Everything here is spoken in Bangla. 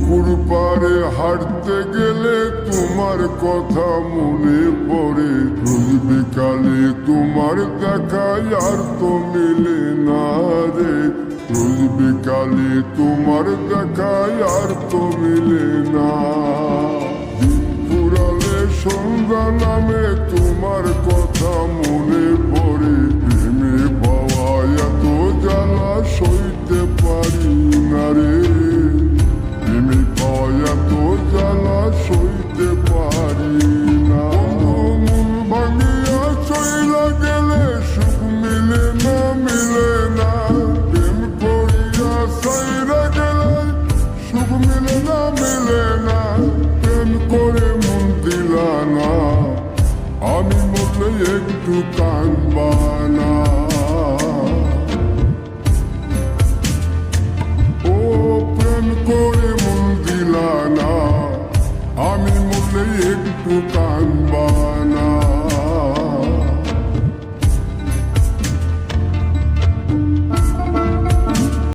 পুকুর পাড়ে হাঁটতে গেলে তোমার কথা মনে পড়ে। রোজ বিকালে তোমার দেখা আর তো মিলে না রে। রোজ বিকালে তোমার দেখা আর তো মিলে না। দিন ফুরালে সন্ধ্যা নামে তোমার কথা মনে পড়ে। প্রেমে পাওয়া এত জ্বালা সইতে পারি না রে। প্রেমে পাওয়া এত জ্বালা সইতে পারি না। মন ভাঙিয়া চইলা গেলে সুখ মিলে না, মিলে না। প্রেম করিয়া সাইরা গেলে সুখ মিলে না, মিলে না। প্রেম করে মন দিলা না, আমি মরলে একটু কাঁদবা না। ও প্রেম করে মন দিলা না, আমি মরলে একটু কাঁদবা